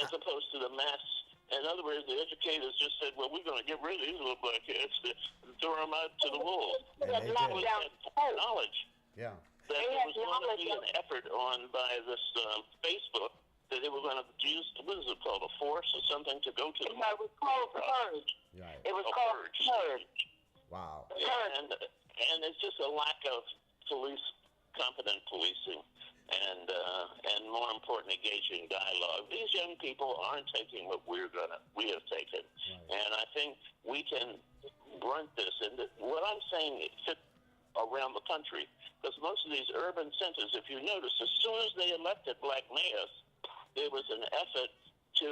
As opposed to the mass. In other words, the educators just said, well, we're going to get rid of these little black kids, throw them out to the wolves. And they did. Knowledge. Yeah. That there was going to be an effort on by this Facebook that they were going to use, what is it called, a force or something to go to the It was called Purge. Right. It was called Purge. Wow. And it's just a lack of competent policing. And more important, engaging dialogue. These young people aren't taking what we have taken, and I think we can brunt this. And what I'm saying, it fit around the country, because most of these urban centers, if you notice, as soon as they elected black mayors, there was an effort to.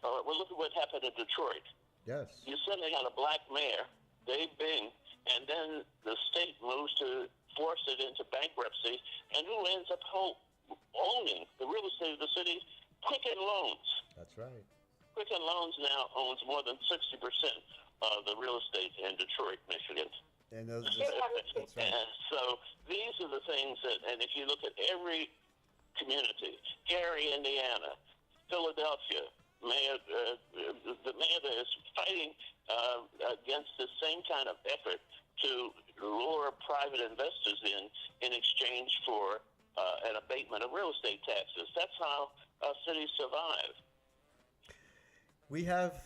Look at what happened in Detroit. Yes. You suddenly had a black mayor, Dave Bing, and then the state moves to force it into bankruptcy, and who ends up owning the real estate of the city? Quicken Loans. That's right. Quicken Loans now owns more than 60% of the real estate in Detroit, Michigan. And those That's right. So these are the things that, and if you look at every community, Gary, Indiana, Philadelphia, the mayor that is fighting against the same kind of effort to lure private investors in exchange for an abatement of real estate taxes. That's how cities survive. We have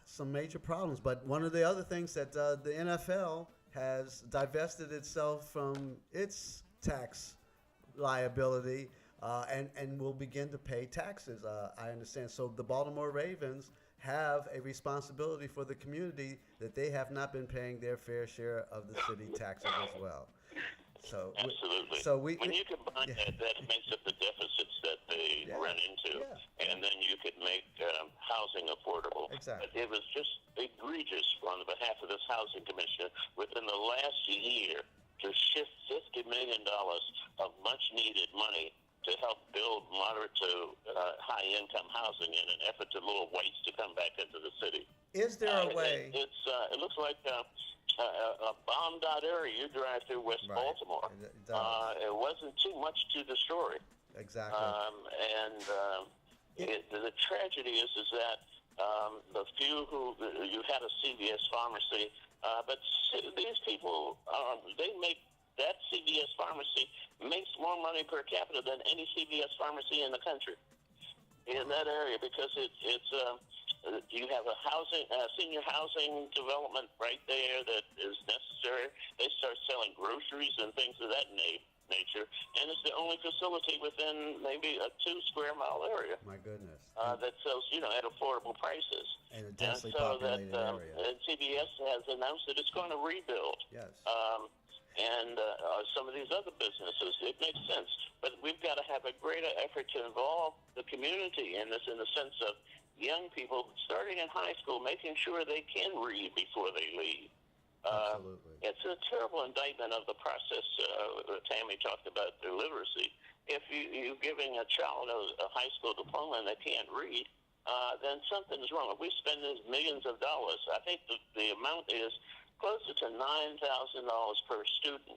some major problems, but one of the other things that the NFL has divested itself from its tax liability and will begin to pay taxes, I understand. So the Baltimore Ravens have a responsibility for the community that they have not been paying their fair share of the city taxes as well. So absolutely. When you combine that makes up the deficits that they run into, and then you could make housing affordable. Exactly. But it was just egregious on behalf of this housing commission within the last year to shift $50 million of much-needed money to help build moderate to high-income housing in an effort to lure whites to come back into the city. Is there a way? It looks like a bombed-out area you drive through West Baltimore. It wasn't too much to destroy. Exactly. The tragedy is that the few who you had a CVS pharmacy, but these people they make. That CVS pharmacy makes more money per capita than any CVS pharmacy in the country in that area, because it's you have a senior housing development right there that is necessary. They start selling groceries and things of that nature, and it's the only facility within maybe a 2 square mile area. My goodness. That sells, at affordable prices. And a densely populated area. And CVS has announced that it's going to rebuild. Yes. and some of these other businesses. It makes sense. But we've got to have a greater effort to involve the community in this, in the sense of young people starting in high school, making sure they can read before they leave. Absolutely. It's a terrible indictment of the process. Tammy talked about their literacy. If you're giving a child a high school diploma and they can't read, then something's wrong. If we spend millions of dollars, I think the amount is closer to $9,000 per student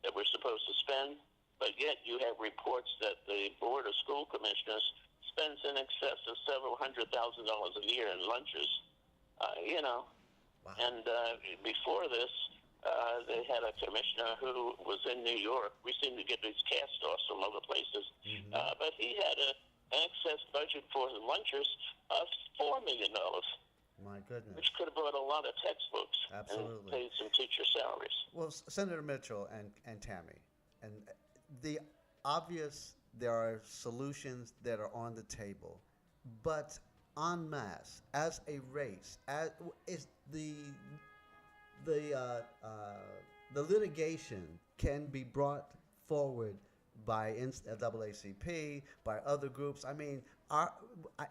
that we're supposed to spend, but yet you have reports that the Board of School Commissioners spends in excess of several $100,000 a year in lunches, Wow. And before this, they had a commissioner who was in New York. We seem to get these cast-offs from other places, but he had an excess budget for lunches of $4 million. My goodness. Which could have bought a lot of textbooks. Absolutely. And paid some teacher salaries. Well, Senator Mitchell and Tammy, and the obvious, there are solutions that are on the table, but en masse, as a race, is the litigation can be brought forward by NAACP, by other groups. I mean,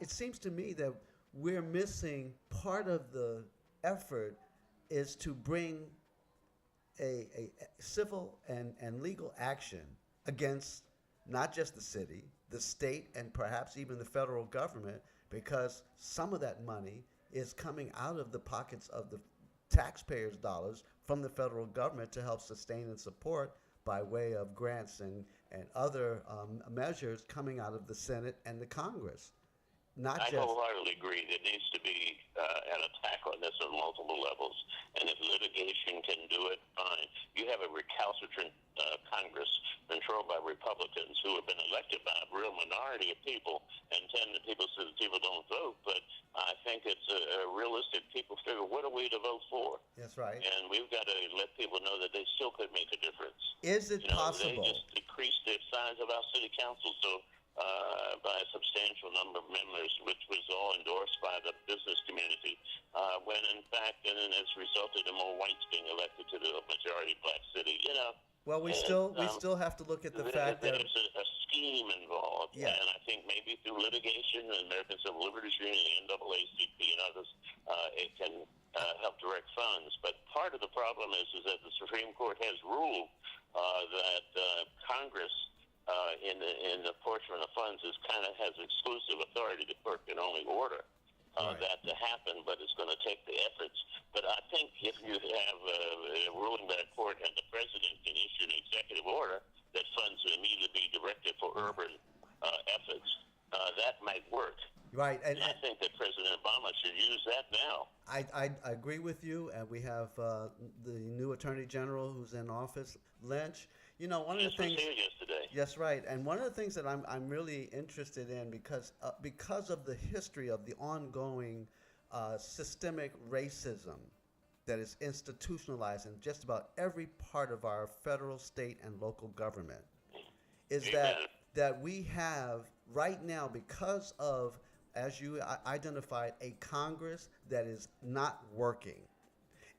it seems to me that we're missing part of the effort is to bring a civil and legal action against not just the city, the state, and perhaps even the federal government, because some of that money is coming out of the pockets of the taxpayers' dollars from the federal government to help sustain and support by way of grants and other measures coming out of the Senate and the Congress. I wholeheartedly agree. There needs to be an attack on this on multiple levels. And if litigation can do it, fine. You have a recalcitrant Congress controlled by Republicans who have been elected by a real minority of people, and people say that people don't vote. But I think it's a realistic. People figure, what are we to vote for? That's right. And we've got to let people know that they still could make a difference. Is it possible? They just decreased the size of our city council by a substantial number of members, which was all endorsed by the business community, when in fact, and it's resulted in more whites being elected to the majority black city. Well, we still have to look at the fact that there's a scheme involved, yeah. And I think maybe through litigation, the American Civil Liberties Union, the NAACP, and others, it can help direct funds. But part of the problem is that the Supreme Court has ruled that Congress, in the apportionment of funds, has exclusive authority. The court can only order that to happen, but it's going to take the efforts. But I think if you have a ruling by a court and the president can issue an executive order that funds will immediately be directed for urban efforts, that might work. Right, and I think that President Obama should use that now. I agree with you, and we have the new Attorney General who's in office, Lynch. One of the things. Was here yesterday. Yes, right, and one of the things that I'm really interested in because of the history of the ongoing systemic racism that is institutionalized in just about every part of our federal, state, and local government, is that we have right now, because of, as you identified, a Congress that is not working.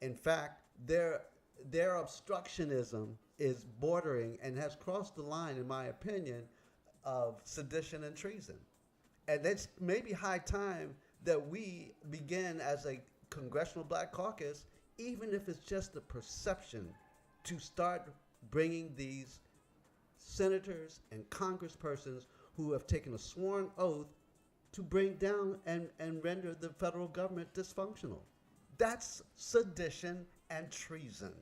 In fact, their obstructionism is bordering and has crossed the line, in my opinion, of sedition and treason. And it's maybe high time that we begin as a Congressional Black Caucus, even if it's just a perception, to start bringing these senators and congresspersons who have taken a sworn oath to bring down and render the federal government dysfunctional. That's sedition and treason.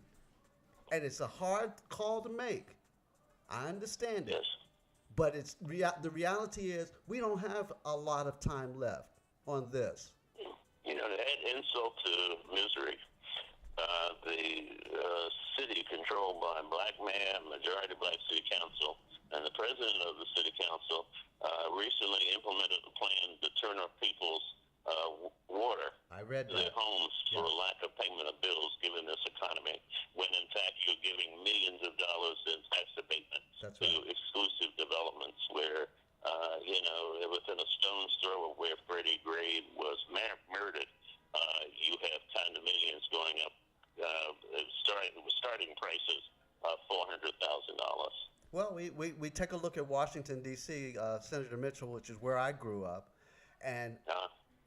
And it's a hard call to make. I understand it. Yes. But the reality is we don't have a lot of time left on this. To add insult to misery, the city controlled by a black man, majority black city council, and the president of the city council recently implemented a plan to turn off people's water I read to their that. homes for lack of payment of bills given this economy, when in fact you're giving millions of dollars in tax abatement to exclusive developments where, within a stone's throw of where Freddie Gray was murdered, you have condominiums going up, starting prices $400,000. Well, we take a look at Washington, D.C., Senator Mitchell, which is where I grew up. And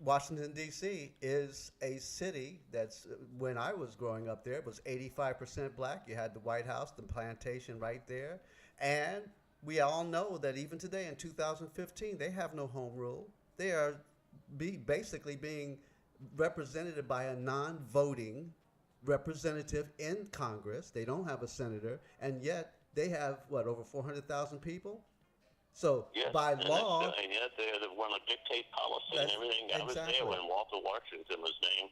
Washington, D.C. is a city that's, when I was growing up there, it was 85% black. You had the White House, the plantation right there. And we all know that even today in 2015, they have no home rule. They are basically being represented by a non-voting representative in Congress. They don't have a senator, and yet they have, what, over 400,000 people? So yes, by law, and yet they're the one to dictate policy and everything. I was there when Walter Washington was named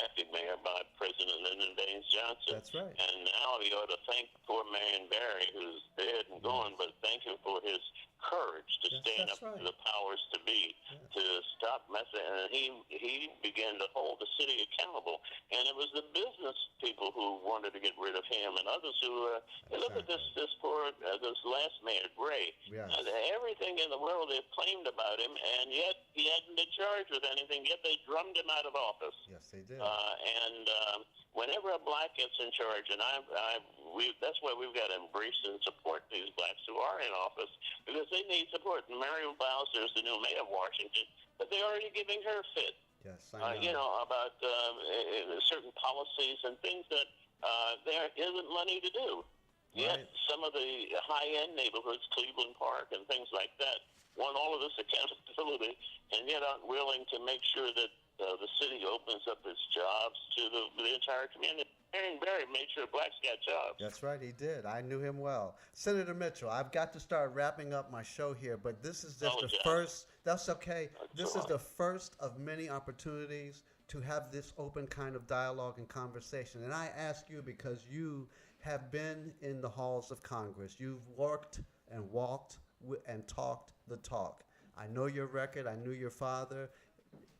acting mayor by President Lyndon Baines Johnson. That's right. And now you ought to thank poor Marion Barry, who's dead and gone, but thank him for his courage to stand up to the powers to be, to stop messing. And he began to hold the city accountable. And it was the business people who wanted to get rid of him, and others who look at this last mayor, Gray. Yes. Everything in the world they claimed about him, and yet he hadn't been charged with anything. Yet they drummed him out of office. Yes, they did. Whenever a black gets in charge, and that's why we've got to embrace and support these blacks who are in office, because they need support. And Marion Bowser is the new mayor of Washington, but they're already giving her fit. Yes, I know. About certain policies and things that there isn't money to do. Yet some of the high-end neighborhoods, Cleveland Park and things like that, want all of this accountability, and yet aren't willing to make sure that the city opens up its jobs to the entire community. Marion Barry made sure blacks got jobs. That's right, he did. I knew him well. Senator Mitchell, I've got to start wrapping up my show here, but this is just the first. That's okay. This is the first of many opportunities to have this open kind of dialogue and conversation. And I ask you because you have been in the halls of Congress. You've worked and walked and talked the talk. I know your record. I knew your father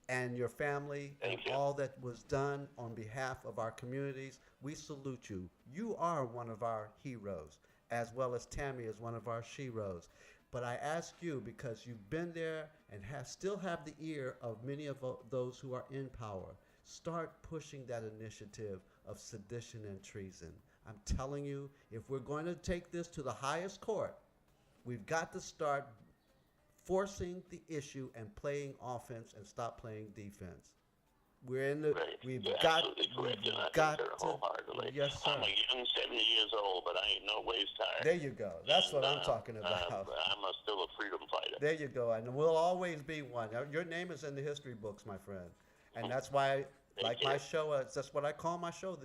and your family and all that was done on behalf of our communities. We salute you. You are one of our heroes, as well as Tammy is one of our sheroes. But I ask you, because you've been there and still have the ear of many of those who are in power, start pushing that initiative of sedition and treason. I'm telling you, if we're going to take this to the highest court, we've got to start forcing the issue and playing offense and stop playing defense. We're in the. We've got to. Yes, sir. I'm a young 70 years old, but I ain't no ways tired. There you go. That's what I'm talking about. I'm still a freedom fighter. There you go, and we'll always be one. Your name is in the history books, my friend, and that's why, my show, that's what I call my show.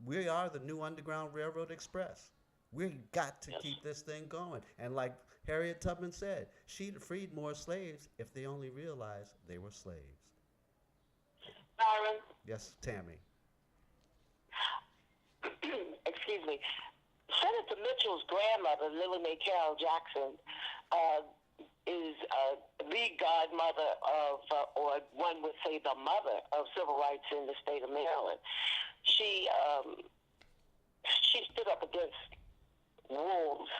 We are the new Underground Railroad Express. We've got to keep this thing going. And like Harriet Tubman said, she'd freed more slaves if they only realized they were slaves. Byron? Yes, Tammy. Excuse me. Senator Mitchell's grandmother, Lily Mae Carroll Jackson, is the godmother of, or one would say the mother of civil rights in the state of Maryland. She stood up against wolves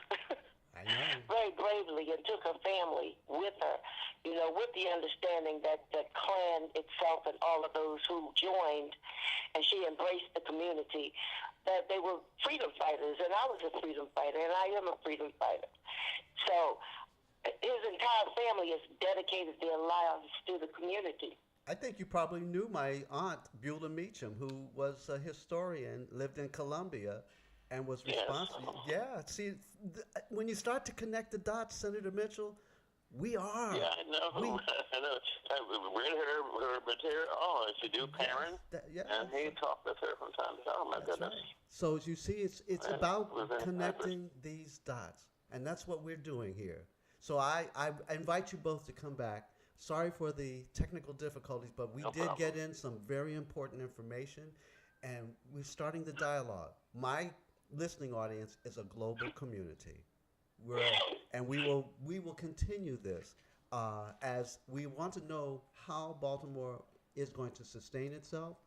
very bravely and took her family with her, with the understanding that the Klan itself and all of those who joined, and she embraced the community, that they were freedom fighters, and I was a freedom fighter, and I am a freedom fighter. So his entire family has dedicated their lives to the community. I think you probably knew my aunt, Beulah Meacham, who was a historian, lived in Columbia, and was responsible. Yeah, see, when you start to connect the dots, Senator Mitchell, we are. Yeah, I know. I know. I've read her material. Oh, she do Perrin, and he talked with her from time to time. Oh, my goodness. Right. So as you see, it's about connecting these dots, and that's what we're doing here. So I invite you both to come back. Sorry for the technical difficulties, but we did get in some very important information, and we're starting the dialogue. My listening audience is a global community. We will continue this as we want to know how Baltimore is going to sustain itself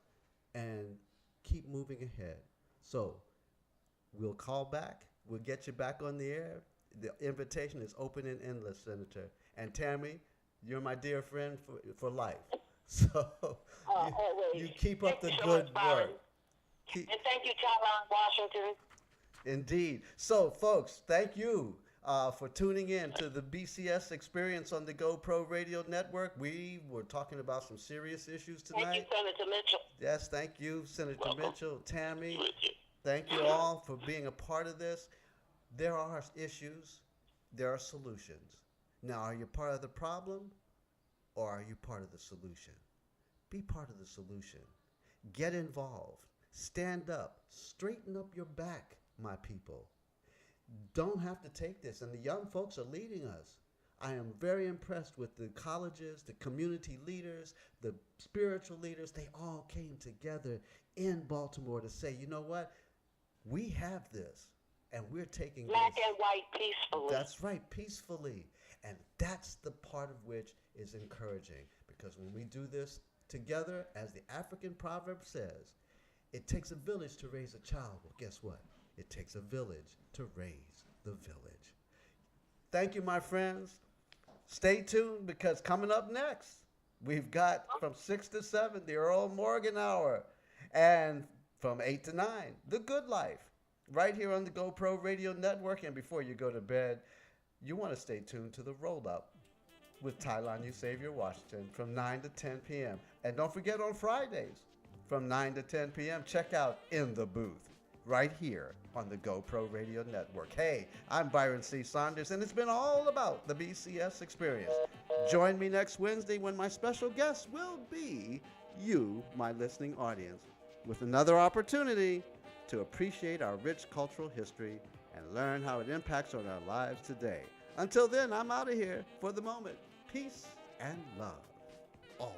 and keep moving ahead. So we'll call back. We'll get you back on the air. The invitation is open and endless, Senator. And Tammy, you're my dear friend for life. So you keep up the good work. And thank you, Tyler Washington. Indeed. So, folks, thank you for tuning in to the BCS Experience on the GoPro Radio Network. We were talking about some serious issues tonight. Thank you, Senator Mitchell. Yes, thank you, Senator Welcome. Mitchell, Tammy. With you. Thank you all for being a part of this. There are issues, there are solutions. Now, are you part of the problem or are you part of the solution? Be part of the solution. Get involved. Stand up. Straighten up your back, my people. Don't have to take this. And the young folks are leading us. I am very impressed with the colleges, the community leaders, the spiritual leaders. They all came together in Baltimore to say, you know what? We have this, and we're taking Black this. and white peacefully. That's right, peacefully. And that's the part of which is encouraging. Because when we do this together, as the African proverb says, it takes a village to raise a child. Well, guess what? It takes a village to raise the village. Thank you, my friends. Stay tuned because coming up next, we've got from 6 to 7, the Earl Morgan Hour. And from 8 to 9, The Good Life. Right here on the GoPro Radio Network. And before you go to bed, you want to stay tuned to the Roll Up with Tylon U. Savior Washington from 9 to 10 p.m. And don't forget on Fridays from 9 to 10 p.m., check out In the Booth right here on the GoPro Radio Network. Hey, I'm Byron C. Saunders, and it's been all about the BCS Experience. Join me next Wednesday when my special guest will be you, my listening audience, with another opportunity to appreciate our rich cultural history and learn how it impacts on our lives today. Until then, I'm out of here for the moment. Peace and love always.